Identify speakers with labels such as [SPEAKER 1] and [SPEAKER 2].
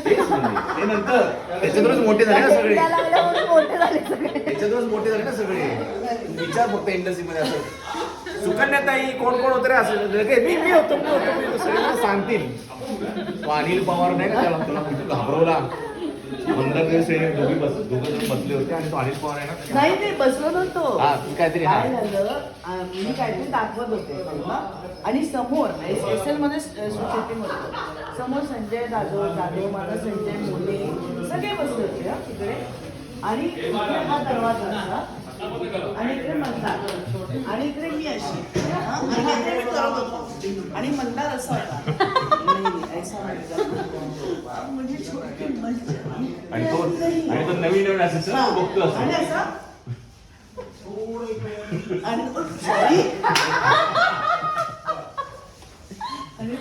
[SPEAKER 1] ते नंतर त्याच्यातूनच मोठे झाले ना सगळे,
[SPEAKER 2] मोठे झाले सगळे,
[SPEAKER 1] त्याच्यातूनच मोठे झाले ना सगळे. विचार फक्त इंडस्ट्रीमध्ये असं सुकन्याताई कोण कोण होतं रे असं मी होतो सगळे मला सांगतील. तो अनिल पवार नाही का त्याला तुला घाबरवला. 15 दिवस दोघं जण बसले होते आणि तो अनिल पवार आहे ना.
[SPEAKER 2] नाही ते बसलो नव्हतो.
[SPEAKER 1] हा तू काहीतरी
[SPEAKER 2] काय झालं, मी काहीतरी दाखवत होते आणि समोर SL मध्ये शूटिंग होतं. समोर संजय जाधव माझा संजय मोले सगळे बसले होते तिकडे. आणि इकडे हा दरवाजा असा आणि इकडे मंदार आणि इकडे मी अशी आणि इकडे मी करत होतो आणि मंदार असा होता. म्हणजे छोटी मजा.
[SPEAKER 1] आणि तो नवीन असं बघतो असं
[SPEAKER 2] आणि असा आणि सॉरी आणि